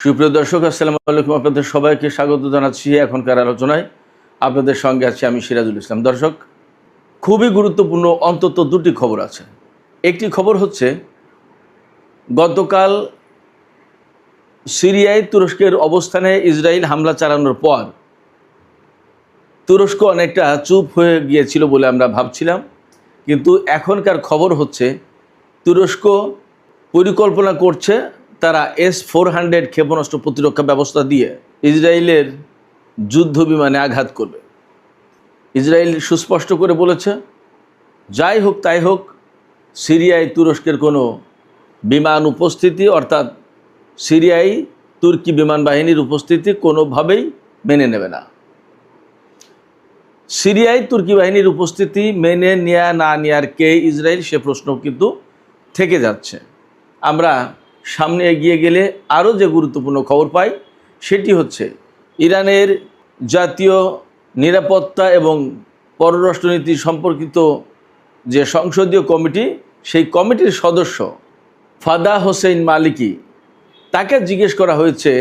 সুপ্রিয় দর্শক, আসসালামু আলাইকুম। আপনাদের সবাইকে স্বাগত জানাচ্ছি এখনকার আলোচনায়। আপনাদের সঙ্গে আছি আমি সিরাজুল ইসলাম। দর্শক, খুবই গুরুত্বপূর্ণ অন্তত দুটি খবর আছে। একটি খবর হচ্ছে, গতকাল সিরিয়ায় তুরস্কের অবস্থানে ইসরায়েল হামলা চালানোর পর তুরস্ক অনেকটা চুপ হয়ে গিয়েছিল বলে আমরা ভাবছিলাম, কিন্তু এখনকার খবর হচ্ছে তুরস্ক পরিকল্পনা করছে তারা S-400 ক্ষেপণাস্ত্র প্রতিরক্ষা ব্যবস্থা দিয়ে ইসরায়েলের যুদ্ধ বিমানে আঘাত করবে। ইসরায়েল সুস্পষ্ট করে বলেছে, যাই হোক তাই হোক, সিরিয়ায় তুরস্কের কোনো বিমান উপস্থিতি অর্থাৎ সিরিয়ায় তুর্কি বিমান বাহিনীর উপস্থিতি কোনোভাবেই মেনে নেবে না। সিরিয়ায় তুর্কি বাহিনীর উপস্থিতি মেনে নেয়া না নেয়ার কে ইসরায়েল, সে প্রশ্ন কিন্তু থেকে যাচ্ছে। আমরা সামনে এগিয়ে গেলে আরও যে গুরুত্বপূর্ণ খবর পাই সেটি হচ্ছে, ইরানের জাতীয় নিরাপত্তা এবং পররাষ্ট্রনীতি সম্পর্কিত যে সংসদীয় কমিটি, সেই কমিটির সদস্য ফাদা হোসেইন মালিকি, তাকে জিজ্ঞেস করা হয়েছে,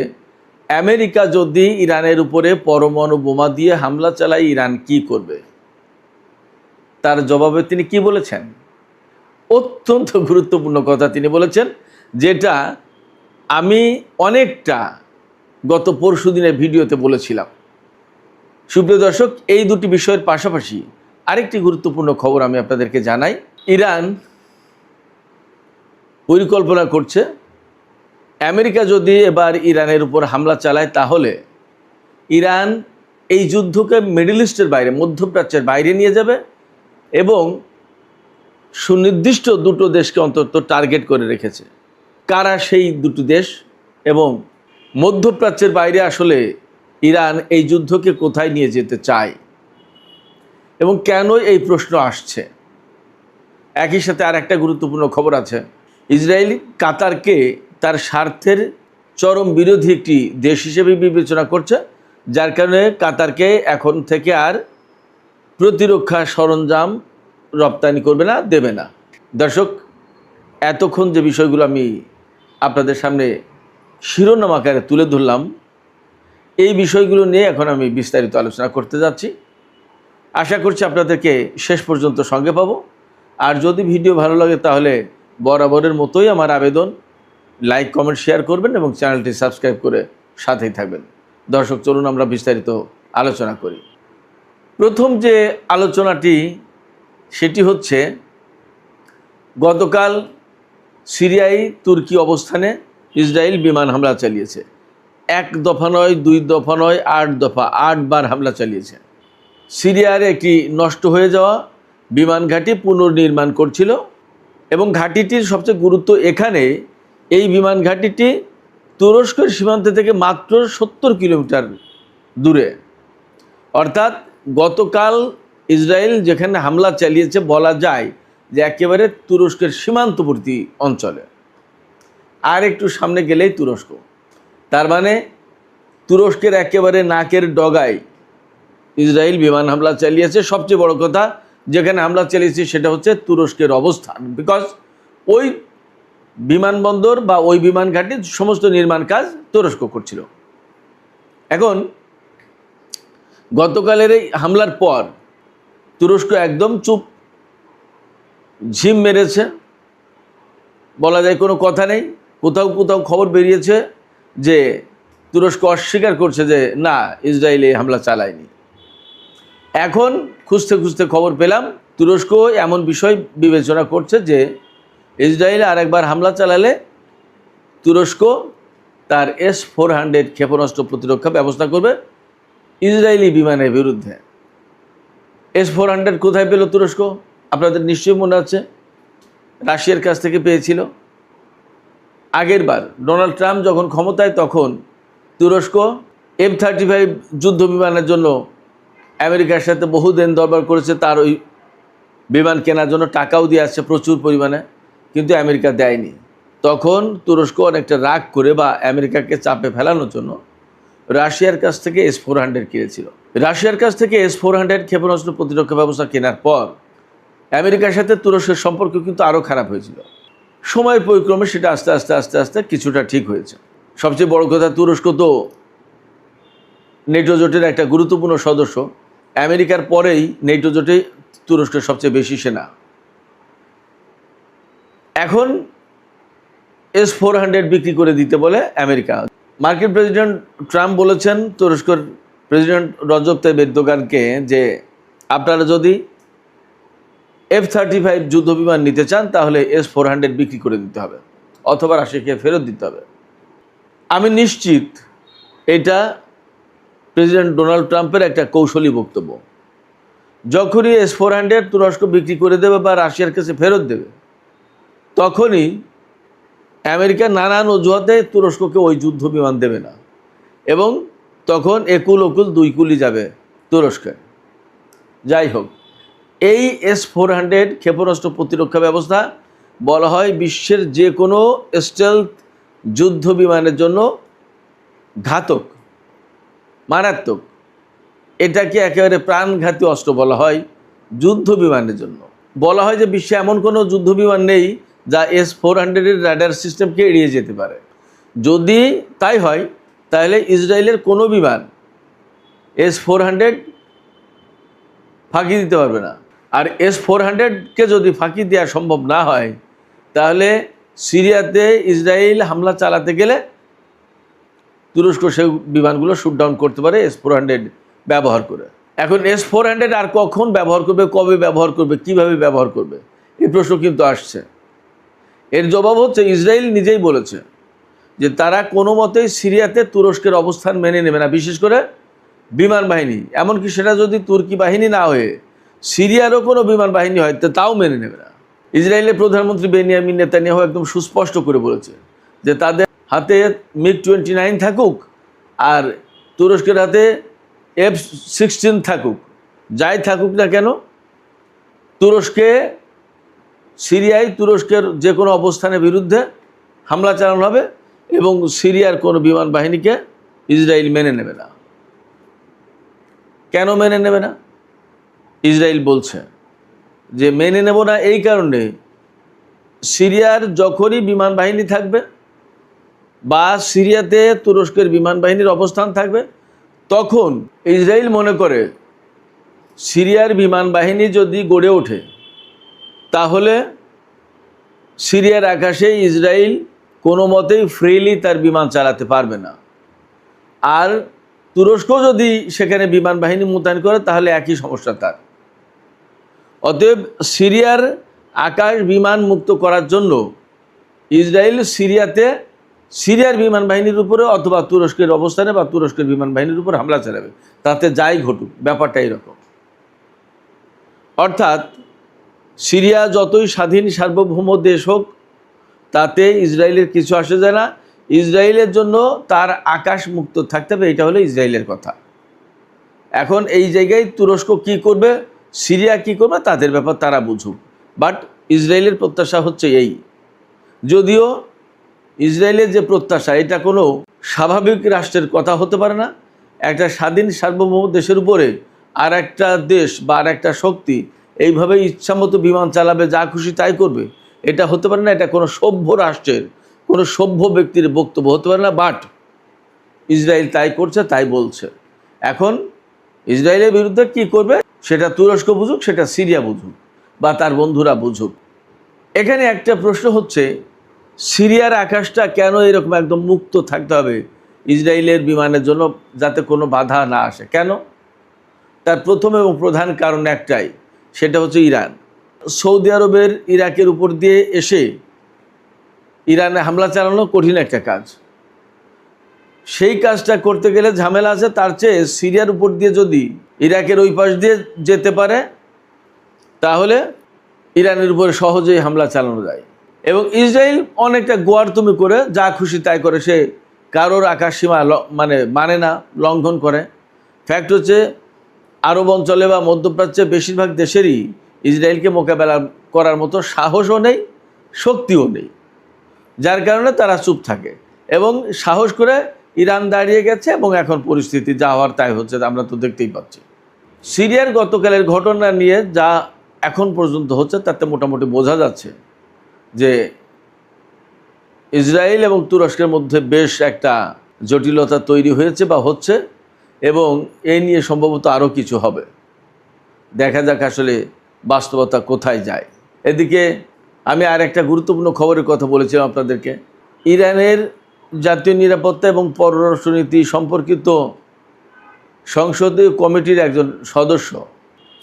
আমেরিকা যদি ইরানের উপরে পরমাণু বোমা দিয়ে হামলা চালায় ইরান কি করবে। তার জবাবে তিনি কি বলেছেন? অত্যন্ত গুরুত্বপূর্ণ কথা তিনি বলেছেন, যেটা আমি অনেকটা গত পরশুদিনের ভিডিওতে বলেছিলাম। সুপ্রিয় দর্শক, এই দুটি বিষয়ের পাশাপাশি আরেকটি গুরুত্বপূর্ণ খবর আমি আপনাদেরকে জানাই। ইরান পরিকল্পনা করছে, আমেরিকা যদি এবার ইরানের উপর হামলা চালায় তাহলে ইরান এই যুদ্ধকে মিডল ইস্টের বাইরে, মধ্যপ্রাচ্যের বাইরে নিয়ে যাবে এবং সুনির্দিষ্ট দুটো দেশকে অন্তত টার্গেট করে রেখেছে। কারা সেই দুটো দেশ এবং মধ্যপ্রাচ্যের বাইরে আসলে ইরান এই যুদ্ধকে কোথায় নিয়ে যেতে চায় এবং কেন এই প্রশ্ন আসছে। একই সাথে আর একটা গুরুত্বপূর্ণ খবর আছে, ইসরায়েল কাতারকে তার স্বার্থের চরম বিরোধী একটি দেশ হিসেবে বিবেচনা করছে, যার কারণে কাতারকে এখন থেকে আর প্রতিরক্ষা সরঞ্জাম রপ্তানি করবে না, দেবে না। দর্শক, এতক্ষণ যে বিষয়গুলো আমি আপনাদের সামনে শিরোনাম আকারে তুলে ধরলাম, এই বিষয়গুলো নিয়ে এখন আমি বিস্তারিত আলোচনা করতে যাচ্ছি। আশা করছি আপনাদেরকে শেষ পর্যন্ত সঙ্গে পাবো। আর যদি ভিডিও ভালো লাগে তাহলে বরাবরের মতোই আমার আবেদন, লাইক, কমেন্ট, শেয়ার করবেন এবং চ্যানেলটি সাবস্ক্রাইব করে সাথেই থাকবেন। দর্শক, চলুন আমরা বিস্তারিত আলোচনা করি। প্রথম যে আলোচনাটি সেটি হচ্ছে, গতকাল সিরিয়ায় তুর্কি অবস্থানে ইসরায়েল বিমান হামলা চালিয়েছে। 1 দফা নয়, 2 দফা নয়, 8 দফা, 8 বার হামলা চালিয়েছে। সিরিয়ার একটি নষ্ট হয়ে যাওয়া বিমান ঘাঁটি পুনর্নির্মাণ করছিল এবং ঘাঁটিটির সবচেয়ে গুরুত্ব এখানে, এই বিমান ঘাঁটিটি তুরস্কের সীমান্ত থেকে মাত্র 70 কিলোমিটার দূরে। অর্থাৎ গতকাল ইসরায়েল যেখানে হামলা চালিয়েছে বলা যায় যে একেবারে তুরস্কের সীমান্তবর্তী অঞ্চলে, আর একটু সামনে গেলেই তুরস্ক। তার মানে তুরস্কের একেবারে নাকের ডগায় ইসরায়েল বিমান হামলা চালিয়েছে। সবচেয়ে বড় কথা, যেখানে হামলা চালিয়েছে সেটা হচ্ছে তুরস্কের অবস্থান, বিকজ ওই বিমানবন্দর বা ওই বিমান ঘাঁটির সমস্ত নির্মাণ কাজ তুরস্ক করছিল। এখন গতকালের এই হামলার পর তুরস্ক একদম চুপ, ঝিম মেরেছে, বলা যায় কোনো কথা নেই। কোথাও কোথাও খবর বেরিয়েছে যে তুরস্ক অস্বীকার করছে যে না, ইসরায়েল এই হামলা চালায়নি। এখন খুঁজতে খুঁজতে খবর পেলাম, তুরস্ক এমন বিষয় বিবেচনা করছে যে ইসরায়েল আরেকবার হামলা চালালে তুরস্ক তার S-400 ক্ষেপণাস্ত্র প্রতিরক্ষা ব্যবস্থা করবে ইসরায়েলি বিমানের বিরুদ্ধে। S-400 কোথায় পেল তুরস্ক? আপনাদের নিশ্চয়ই মনে আছে, রাশিয়ার কাছ থেকে পেয়েছিল। আগের বার ডোনাল্ড ট্রাম্প যখন ক্ষমতায়, তখন তুরস্ক F-35 যুদ্ধ বিমানের জন্য আমেরিকার সাথে বহুদিন দরবার করেছে, তার ওই বিমান কেনার জন্য টাকাও দিয়ে আসছে প্রচুর পরিমাণে, কিন্তু আমেরিকা দেয়নি। তখন তুরস্ক অনেকটা রাগ করে বা আমেরিকাকে চাপে ফেলানোর জন্য রাশিয়ার কাছ থেকে S-400 কিনেছিল। রাশিয়ার কাছ থেকে S-400 ক্ষেপণাস্ত্র প্রতিরক্ষা ব্যবস্থা কেনার পর আমেরিকার সাথে তুরস্কের সম্পর্ক কিন্তু আরও খারাপ হয়েছিল। সময়ের পরিক্রমে সেটা আস্তে আস্তে কিছুটা ঠিক হয়েছে। সবচেয়ে বড় কথা, তুরস্ক তো নেটো জোটের একটা গুরুত্বপূর্ণ সদস্য। আমেরিকার পরেই নেটো জোটে তুরস্কের সবচেয়ে বেশি সেনা। এখন S-400 বিক্রি করে দিতে বলে আমেরিকা। মার্কিন প্রেসিডেন্ট ট্রাম্প বলেছেন তুরস্কের প্রেসিডেন্ট রজব তাইয়িপ এরদোগানকে যে আপনারা যদি F-35 যুদ্ধবিমান নিতে চান তাহলে S-400 বিক্রি করে দিতে হবে অথবা রাশিয়াকে ফেরত দিতে হবে। আমি নিশ্চিত এটা প্রেসিডেন্ট ডোনাল্ড ট্রাম্পের একটা কৌশলী বক্তব্য। যখনই S-400 তুরস্ক বিক্রি করে দেবে বা রাশিয়ার কাছে ফেরত দেবে, তখনই আমেরিকা নানান অজুহাতে তুরস্ককে ওই যুদ্ধ বিমান দেবে না এবং তখন একুল ওকুল দুই কুলি যাবে তুরস্কে। যাই হোক, এই S-400 ক্ষেপণাস্ত্র প্রতিরক্ষা ব্যবস্থা বলা হয় বিশ্বের যে কোনো স্টেলথ যুদ্ধ বিমানের জন্য ঘাতক, মারাত্মক। এটাকে একেবারে প্রাণঘাতী অস্ত্র বলা হয় যুদ্ধ বিমানের জন্য। বলা হয় যে বিশ্বে এমন কোনো যুদ্ধ বিমান নেই যা S-400 এর রাডার সিস্টেমকে এড়িয়ে যেতে পারে। যদি তাই হয় তাহলে ইসরায়েলের কোনো বিমান S-400 ফাঁকি দিতে পারবে না। আর S-400কে যদি ফাঁকি দেওয়া সম্ভব না হয় তাহলে সিরিয়াতে ইসরায়েল হামলা চালাতে গেলে তুরস্ক সেই বিমানগুলো শুট ডাউন করতে পারে S-400 ব্যবহার করে। এখন S-400 আর কখন ব্যবহার করবে, কবে ব্যবহার করবে, কিভাবে ব্যবহার করবে, এই প্রশ্ন কিন্তু আসছে। এর জবাব হচ্ছে ইসরায়েল নিজেই বলেছে যে তারা কোনো মতেই সিরিয়াতে তুরস্কের অবস্থান মেনে নেবে না, বিশেষ করে বিমান বাহিনী। এমনকি সেটা যদি তুর্কি বাহিনী না হয়ে সিরিয়ারও কোনো বিমান বাহিনী হয় তাও মেনে নেবে না। ইসরায়েলের প্রধানমন্ত্রী বেনিয়ামিন নেতানিয়াহু একদম সুস্পষ্ট করে বলেছে যে তাদের হাতে MiG-29 থাকুক আর তুরস্কের হাতে F-16 থাকুক, যাই থাকুক না কেন, সিরিয়ায় তুরস্কের যে কোনো অবস্থানের বিরুদ্ধে হামলা চালানো হবে এবং সিরিয়ার কোনো বিমান বাহিনীকে ইসরায়েল মেনে নেবে না। কেন মেনে নেবে না? ইসরায়েল বলছে যে মেনে নেব না এই কারণে, সিরিয়ার যখনই বিমান বাহিনী থাকবে বা সিরিয়াতে তুরস্কের বিমান বাহিনীর অবস্থান থাকবে, তখন ইসরায়েল মনে করে সিরিয়ার বিমান বাহিনী যদি গড়ে ওঠে তাহলে সিরিয়ার আকাশে ইসরায়েল কোনো মতেই ফ্রিলি তার বিমান চালাতে পারবে না। আর তুরস্ক যদি সেখানে বিমান বাহিনী মোতায়েন করে তাহলে একই সমস্যা তার। অতএব সিরিয়ার আকাশ বিমান মুক্ত করার জন্য ইসরায়েল সিরিয়ার বিমান বাহিনীর উপরে অথবা তুরস্কের অবস্থানে বা তুরস্কের বিমান বাহিনীর উপর হামলা চালাবে, তাতে যাই ঘটুক। ব্যাপারটা এরকম। অর্থাৎ সিরিয়া যতই স্বাধীন সার্বভৌম দেশ হোক তাতে ইসরায়েলের কিছু আসে যায় না। ইসরায়েলের জন্য তার আকাশ মুক্ত থাকতে হবে, এটা হলো ইসরায়েলের কথা। এখন এই জায়গায় তুরস্ক কি করবে, সিরিয়া কি করবে, তাদের ব্যাপার, তারা বুঝুক। বাট ইসরায়েলের প্রত্যাশা হচ্ছে এই। যদিও ইসরায়েলের যে প্রত্যাশা, এটা কোনো স্বাভাবিক রাষ্ট্রের কথা হতে পারে না। একটা স্বাধীন সার্বভৌম দেশের উপরে আর একটা দেশ বা আর একটা শক্তি এইভাবে ইচ্ছামতো বিমান চালাবে, যা খুশি তাই করবে, এটা হতে পারে না। এটা কোনো সভ্য রাষ্ট্রের, কোনো সভ্য ব্যক্তির বক্তব্য হতে পারে না। বাট ইসরায়েল তাই করছে, তাই বলছে। এখন ইসরায়েলের বিরুদ্ধে কি করবে সেটা তুরস্ক বুঝুক, সেটা সিরিয়া বুঝুক বা তার বন্ধুরা বুঝুক। এখানে একটা প্রশ্ন হচ্ছে, সিরিয়ার আকাশটা কেন এরকম একদম মুক্ত থাকতে হবে ইসরায়েলের বিমানের জন্য, যাতে কোনো বাধা না আসে? কেন? তার প্রথম এবং প্রধান কারণ একটাই, সেটা হচ্ছে ইরান। সৌদি আরবের ইরাকের উপর দিয়ে এসে ইরানে হামলা চালানো কঠিন একটা কাজ। সেই কাজটা করতে গেলে ঝামেলা আছে। তার চেয়ে সিরিয়ার উপর দিয়ে যদি ইরাকের ওই পাশ দিয়ে যেতে পারে তাহলে ইরানের উপরে সহজেই হামলা চালানো যায়। এবং ইসরায়েল অনেকটা গোয়ারতুমি করে, যা খুশি তাই করে, সে কারোর আকাশসীমা মানে না, লঙ্ঘন করে। ফ্যাক্ট হচ্ছে আরব অঞ্চলে বা মধ্যপ্রাচ্যে বেশিরভাগ দেশেরই ইসরায়েলকে মোকাবেলা করার মতো সাহসও নেই, শক্তিও নেই, যার কারণে তারা চুপ থাকে। এবং সাহস করে ইরান দাঁড়িয়ে গেছে এবং এখন পরিস্থিতি যা হওয়ার তাই হচ্ছে, আমরা তো দেখতেই পাচ্ছি। সিরিয়ার গতকালের ঘটনা নিয়ে যা এখন পর্যন্ত হচ্ছে তাতে মোটামুটি বোঝা যাচ্ছে যে ইসরায়েল এবং তুরস্কের মধ্যে বেশ একটা জটিলতা তৈরি হয়েছে বা হচ্ছে, এবং এই নিয়ে সম্ভবত আরও কিছু হবে। দেখা যাক আসলে বাস্তবতা কোথায় যায়। এদিকে আমি আর একটা গুরুত্বপূর্ণ খবরের কথা বলেছিলাম আপনাদেরকে। ইরানের জাতীয় নিরাপত্তা এবং পররাষ্ট্রনীতি সম্পর্কিত সংসদীয় কমিটির একজন সদস্য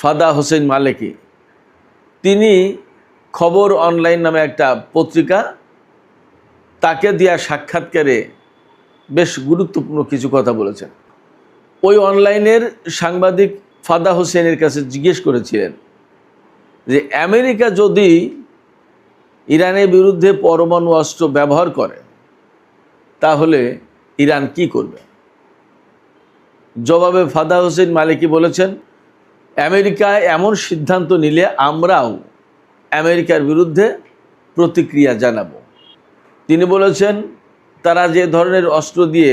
ফাদা হোসেন মালেকি, তিনি খবর অনলাইন নামে একটা পত্রিকা, তাকে দেওয়া সাক্ষাৎকারে বেশ গুরুত্বপূর্ণ কিছু কথা বলেছেন। ওই অনলাইনের সাংবাদিক ফাদা হোসেনের কাছে জিজ্ঞেস করেছিলেন যে আমেরিকা যদি ইরানের বিরুদ্ধে পরমাণু অস্ত্র ব্যবহার করে তাহলে ইরান কি করবে। জবাবে ফাদা হোসেন মালিকি বলেছেন, আমেরিকা এমন সিদ্ধান্ত নিলে আমরাও আমেরিকার বিরুদ্ধে প্রতিক্রিয়া জানাবো। তিনি বলেছেন, তারা যে ধরনের অস্ত্র দিয়ে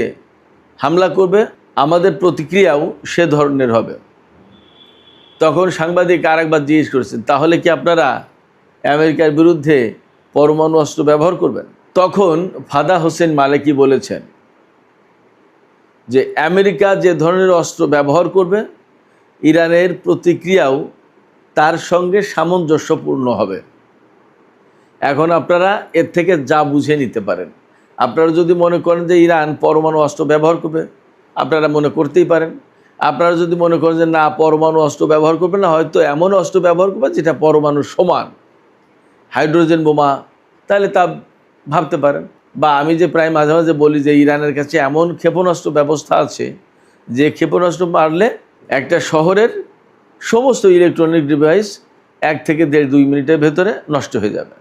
হামলা করবে আমাদের প্রতিক্রিয়াও সে ধরনের হবে। তখন সাংবাদিক আরেকবার জিজ্ঞেস করেছেন, তাহলে কি আপনারা আমেরিকার বিরুদ্ধে পরমাণু অস্ত্র ব্যবহার করবেন? তখন ফাদা হোসেন মালিকি বলেছেন যে আমেরিকা যে ধরনের অস্ত্র ব্যবহার করবে ইরানের প্রতিক্রিয়াও তার সঙ্গে সামঞ্জস্যপূর্ণ হবে। এখন আপনারা এর থেকে যা বুঝে নিতে পারেন। আপনারা যদি মনে করেন যে ইরান পরমাণু অস্ত্র ব্যবহার করবে, আপনারা মনে করতেই পারেন। আপনারা যদি মনে করেন যে না, পরমাণু অস্ত্র ব্যবহার করবে না, হয়তো এমন অস্ত্র ব্যবহার করবে যেটা পরমাণুর সমান, হাইড্রোজেন বোমা, তাহলে তা ভাবতে পারেন। বা আমি যে প্রায় মাঝে মাঝে বলি যে ইরানের কাছে এমন ক্ষেপণাস্ত্র ব্যবস্থা আছে যে ক্ষেপণাস্ত্র মারলে একটা শহরের সমস্ত ইলেকট্রনিক ডিভাইস 1 থেকে 1.5-2 মিনিটের ভেতরে নষ্ট হয়ে যাবে।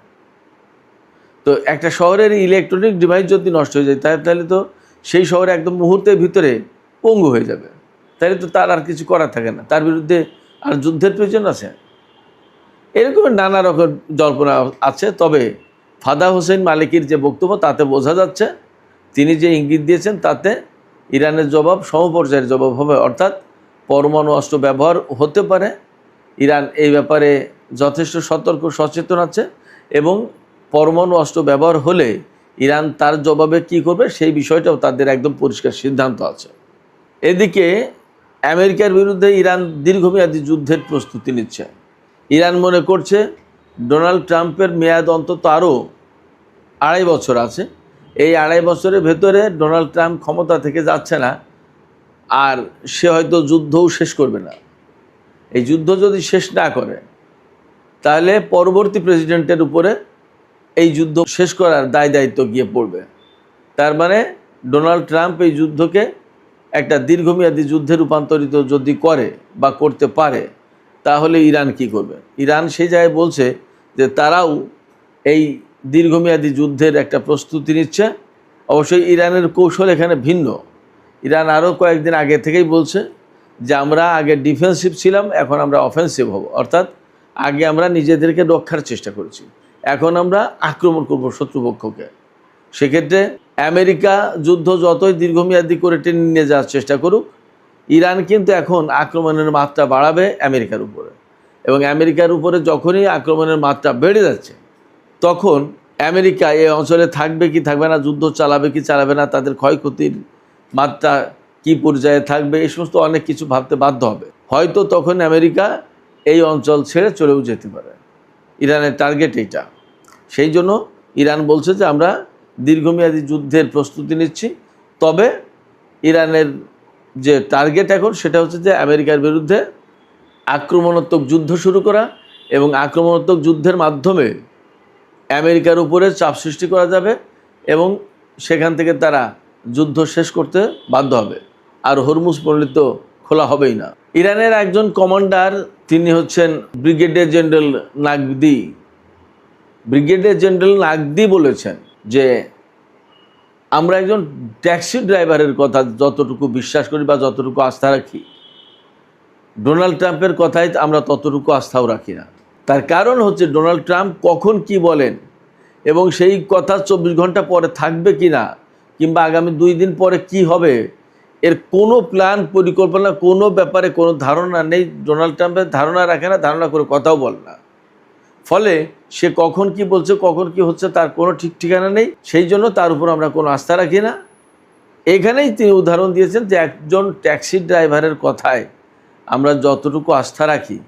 তো একটা শহরের ইলেকট্রনিক ডিভাইস যদি নষ্ট হয়ে যায় তাহলে তো সেই শহরে একদম মুহূর্তের ভিতরে পঙ্গু হয়ে যাবে। তাহলে তো তার আর কিছু করার থাকে না, তার বিরুদ্ধে আর যুদ্ধের প্রয়োজন আছে। এরকম নানা রকম জল্পনা আছে। তবে ফাদা হোসেন মালিকির যে বক্তব্য তাতে বোঝা যাচ্ছে, তিনি যে ইঙ্গিত দিয়েছেন তাতে ইরানের জবাব সমপর্যায়ের জবাব হবে, অর্থাৎ পরমাণু অস্ত্র ব্যবহার হতে পারে। ইরান এই ব্যাপারে যথেষ্ট সতর্ক সচেতন আছে, এবং পরমাণু অস্ত্র ব্যবহার হলে ইরান তার জবাবে কি করবে সেই বিষয়টাও তাদের একদম পরিষ্কার সিদ্ধান্ত আছে। এদিকে আমেরিকার বিরুদ্ধে ইরান দীর্ঘমেয়াদী যুদ্ধের প্রস্তুতি নিচ্ছে। ইরান মনে করছে ডোনাল্ড ট্রাম্পের মেয়াদ অন্তত আরও 2.5 বছর আছে। এই 2.5 বছরের ভেতরে ডোনাল্ড ট্রাম্প ক্ষমতা থেকে যাচ্ছে না, আর সে হয়তো যুদ্ধও শেষ করবে না। এই যুদ্ধ যদি শেষ না করে তাহলে পরবর্তী প্রেসিডেন্টের উপরে এই যুদ্ধ শেষ করার দায়িত্ব গিয়ে পড়বে। তার মানে ডোনাল্ড ট্রাম্প এই যুদ্ধকে একটা দীর্ঘমেয়াদী যুদ্ধে রূপান্তরিত যদি করে বা করতে পারে তাহলে ইরান কি করবে। ইরান সেই জায়গায় বলছে যে তারাও এই দীর্ঘমেয়াদী যুদ্ধের একটা প্রস্তুতি নিচ্ছে। অবশ্যই ইরানের কৌশল এখানে ভিন্ন। ইরান আরও কয়েকদিন আগে থেকেই বলছে যে আমরা আগে ডিফেন্সিভ ছিলাম, এখন আমরা অফেন্সিভ হব। অর্থাৎ আগে আমরা নিজেদেরকে রক্ষার চেষ্টা করেছি, এখন আমরা আক্রমণ করব শত্রুপক্ষকে। সেক্ষেত্রে আমেরিকা যুদ্ধ যতই দীর্ঘমেয়াদী করে টেনে নিয়ে যাওয়ার চেষ্টা করুক, ইরান কিন্তু এখন আক্রমণের মাত্রা বাড়াবে আমেরিকার উপরে। এবং আমেরিকার উপরে যখনই আক্রমণের মাত্রা বেড়ে যাচ্ছে তখন আমেরিকা এই অঞ্চলে থাকবে কি থাকবে না, যুদ্ধ চালাবে কি চালাবে না, তাদের ক্ষয়ক্ষতির মাত্রা কি পর্যায়ে থাকবে, এই সমস্ত অনেক কিছু ভাবতে বাধ্য হবে। হয়তো তখন আমেরিকা এই অঞ্চল ছেড়ে চলেও যেতে পারে। ইরানের টার্গেট এইটা। সেই জন্য ইরান বলছে যে আমরা দীর্ঘমেয়াদী যুদ্ধের প্রস্তুতি নিচ্ছি। তবে ইরানের যে টার্গেট এখন সেটা হচ্ছে যে আমেরিকার বিরুদ্ধে আক্রমণাত্মক যুদ্ধ শুরু করা, এবং আক্রমণাত্মক যুদ্ধের মাধ্যমে আমেরিকার উপরে চাপ সৃষ্টি করা যাবে এবং সেখান থেকে তারা যুদ্ধ শেষ করতে বাধ্য হবে, আর হরমুজ পণ্ডিত খোলা হবেই না। ইরানের একজন কমান্ডার, তিনি হচ্ছেন ব্রিগেডিয়ার জেনারেল নাগদি। ব্রিগেডিয়ার জেনারেল নাগদি বলেছেন যে আমরা একজন ট্যাক্সি ড্রাইভারের কথা যতটুকু বিশ্বাস করি বা যতটুকু আস্থা রাখি, ডোনাল্ড ট্রাম্পের কথায় আমরা ততটুকু আস্থাও রাখি না। তার কারণ হচ্ছে ডোনাল্ড ট্রাম্প কখন কি বলেন এবং সেই কথা 24 ঘন্টা পরে থাকবে কি না, কিংবা আগামী 2 দিন পরে কি হবে, এর কোনো প্ল্যান পরিকল্পনা, কোনো ব্যাপারে কোনো ধারণা নেই। ডোনাল্ড ট্রাম্পের ধারণা রাখে না, ধারণা করে কথাও বলে না। ফলে সে কখন কি বলছে, কখন কি হচ্ছে তার কোনো ঠিক ঠিকানা নেই। সেই জন্য তার উপর আমরা কোনো আস্থা রাখি না। এখানেই তিনি উদাহরণ দিয়েছেন যে একজন ট্যাক্সি ড্রাইভারের কথায় আমরা যতটুকু আস্থা রাখি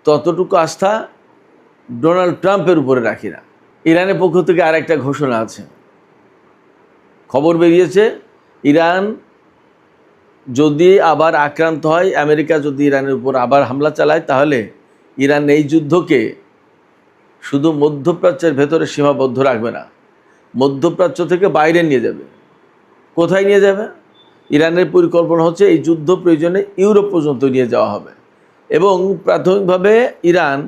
ততটুকু আস্থা ডোনাল্ড ট্রাম্পের উপরে রাখি না। ইরানের পক্ষ থেকে আরেকটা ঘোষণা আছে, খবর বেরিয়েছে ইরান যদি আবার আক্রান্ত হয়, আমেরিকা যদি ইরানের উপর আবার হামলা চালায়, তাহলে ইরান এই যুদ্ধকে শুধু মধ্যপ্রাচ্যের ভেতরে সীমাবদ্ধ রাখবে না, মধ্যপ্রাচ্য থেকে বাইরে নিয়ে যাবে। কোথায় নিয়ে যাবে? ইরানের পরিকল্পনা হচ্ছে এই যুদ্ধ প্রয়োজনে ইউরোপ পর্যন্ত নিয়ে যাওয়া হবে এবং প্রাথমিকভাবে ইরান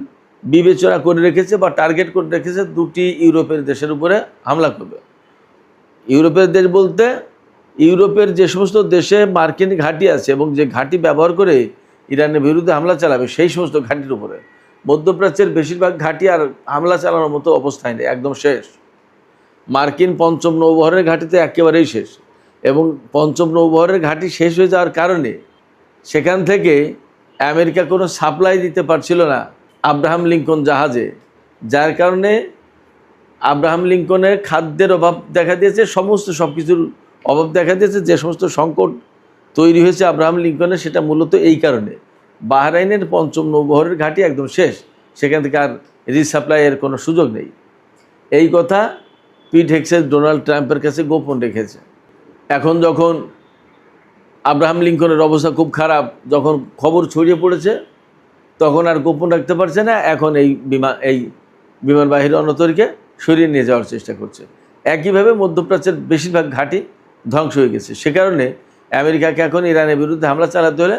বিবেচনা করে রেখেছে বা টার্গেট করে রেখেছে দুটি ইউরোপের দেশের উপরে হামলা করবে। ইউরোপের দেশ বলতে ইউরোপের যে সমস্ত দেশে মার্কিন ঘাঁটি আছে এবং যে ঘাঁটি ব্যবহার করে ইরানের বিরুদ্ধে হামলা চালাবে সেই সমস্ত ঘাঁটির উপরে। মধ্যপ্রাচ্যের বেশিরভাগ ঘাঁটি আর হামলা চালানোর মতো অবস্থায় নেই, একদম শেষ। মার্কিন পঞ্চম নৌবহরের ঘাঁটিতে একেবারেই শেষ এবং পঞ্চম নৌবহরের ঘাঁটি শেষ হয়ে যাওয়ার কারণে সেখান থেকে আমেরিকা কোনো সাপ্লাই দিতে পারছিল না আব্রাহাম লিঙ্কন জাহাজে, যার কারণে আব্রাহাম লিঙ্কনের খাদ্যের অভাব দেখা দিয়েছে, সমস্ত সব কিছুর অভাব দেখা দিয়েছে। যে সমস্ত সংকট তৈরি হয়েছে আব্রাহাম লিঙ্কনের, সেটা মূলত এই কারণে। বাহরাইনের পঞ্চম নৌবহরের ঘাঁটি একদম শেষ, সেখান থেকে আর রিসাপ্লাইয়ের কোনো সুযোগ নেই। এই কথা পিট হেগসেস ডোনাল্ড ট্রাম্পের কাছে গোপন রেখেছে। এখন যখন আব্রাহাম লিঙ্কনের অবস্থা খুব খারাপ, যখন খবর ছড়িয়ে পড়েছে, তখন আর গোপন রাখতে পারছে না। এখন এই বিমানবাহী রণতরীকে সরিয়ে নিয়ে যাওয়ার চেষ্টা করছে। একইভাবে মধ্যপ্রাচ্যের বেশিরভাগ ঘাঁটি ধ্বংস হয়ে গেছে। সে কারণে আমেরিকাকে এখন ইরানের বিরুদ্ধে হামলা চালাতে হলে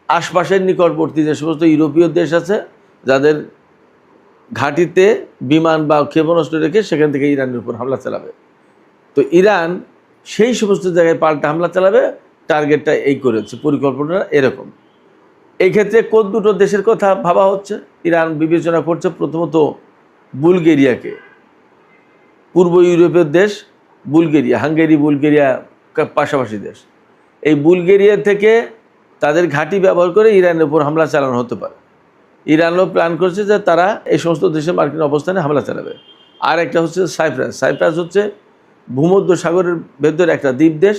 আশপাশের নিকটবর্তী যে সমস্ত ইউরোপীয় দেশ আছে, যাদের ঘাঁটিতে বিমান বা ক্ষেপণাস্ত্র রেখে সেখান থেকে ইরানের উপর হামলা চালাবে। তো ইরান সেই সমস্ত জায়গায় পাল্টা হামলা চালাবে, টার্গেটটা এই করেছে, পরিকল্পনা এরকম। এই ক্ষেত্রে কোন দুটো দেশের কথা ভাবা হচ্ছে? ইরান বিবেচনা করছে প্রথমত বুলগেরিয়াকে, পূর্ব ইউরোপের দেশ বুলগেরিয়া, হাঙ্গেরি বুলগেরিয়া পাশাপাশি দেশ। এই বুলগেরিয়া থেকে তাদের ঘাঁটি ব্যবহার করে ইরানের উপর হামলা চালানো হতে পারে। ইরানও প্ল্যান করছে যে তারা এই সমস্ত দেশে মার্কিন অবস্থানে হামলা চালাবে। আর একটা হচ্ছে সাইপ্রাস। সাইপ্রাস হচ্ছে ভূমধ্য সাগরের ভেতরে একটা দ্বীপ দেশ,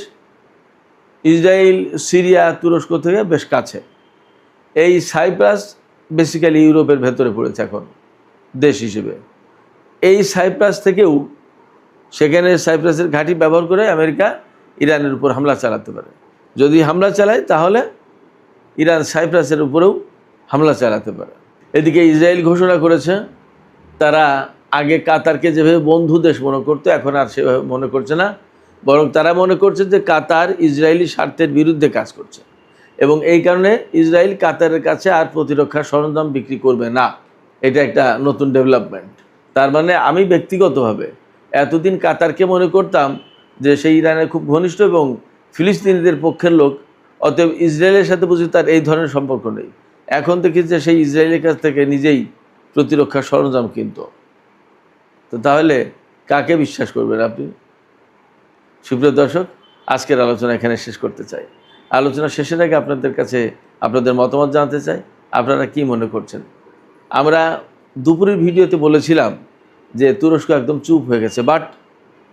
ইসরায়েল, সিরিয়া, তুরস্ক থেকে বেশ কাছে। এই সাইপ্রাস বেসিক্যালি ইউরোপের ভেতরে পড়েছে এখন দেশ হিসেবে। এই সাইপ্রাস থেকেও সেখানে সাইপ্রাসের ঘাঁটি ব্যবহার করে আমেরিকা ইরানের উপর হামলা চালাতে পারে। যদি হামলা চালায় তাহলে ইরান সাইপ্রাসের উপরেও হামলা চালাতে পারে। এদিকে ইসরায়েল ঘোষণা করেছে তারা আগে কাতারকে যেভাবে বন্ধু দেশ মনে করতো, এখন আর সেভাবে মনে করছে না, বরং তারা মনে করছে যে কাতার ইসরায়েলি স্বার্থের বিরুদ্ধে কাজ করছে এবং এই কারণে ইসরায়েল কাতারের কাছে আর প্রতিরক্ষা সরঞ্জাম বিক্রি করবে না। এটা একটা নতুন ডেভেলপমেন্ট। তার মানে আমি ব্যক্তিগতভাবে এতদিন কাতারকে মনে করতাম যে সেই ইরানের খুব ঘনিষ্ঠ এবং ফিলিস্তিনিদের পক্ষের লোক, অতএব ইসরায়েলের সাথে বুঝি তার এই ধরনের সম্পর্ক নেই। এখন দেখি যে সেই ইসরায়েলের কাছ থেকে নিজেই প্রতিরক্ষা সরঞ্জাম কিনত। তো তাহলে কাকে বিশ্বাস করবেন আপনি? সুপ্রিয় দর্শক, আজকের আলোচনা এখানে শেষ করতে চাই। আলোচনা শেষের আগে আপনাদের কাছে আপনাদের মতামত জানতে চাই, আপনারা কি মনে করছেন? আমরা দুপুরের ভিডিওতে বলেছিলাম যে তুরস্ক একদম চুপ হয়ে গেছে, বাট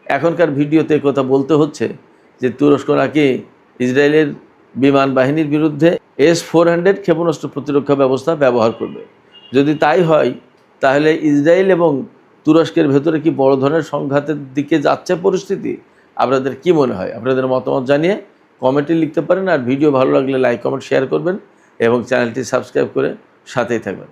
এখনকার ভিডিওতে কথা বলতে হচ্ছে যে তুরস্ক নাকি ইসরায়েলের বিমান বাহিনীর বিরুদ্ধে S-400 ক্ষেপণাস্ত্র প্রতিরক্ষা ব্যবস্থা ব্যবহার করবে। যদি তাই হয় তাহলে ইসরায়েল এবং তুরস্কের ভেতরে কি বড় ধরনের সংঘাতের দিকে যাচ্ছে পরিস্থিতি? আপনাদের কি মনে হয়? আপনাদের মতামত জানিয়ে কমেন্টে লিখতে পারেন। আর ভিডিও ভালো লাগলে লাইক, কমেন্ট, শেয়ার করবেন এবং চ্যানেলটি সাবস্ক্রাইব করে সাথেই থাকবেন।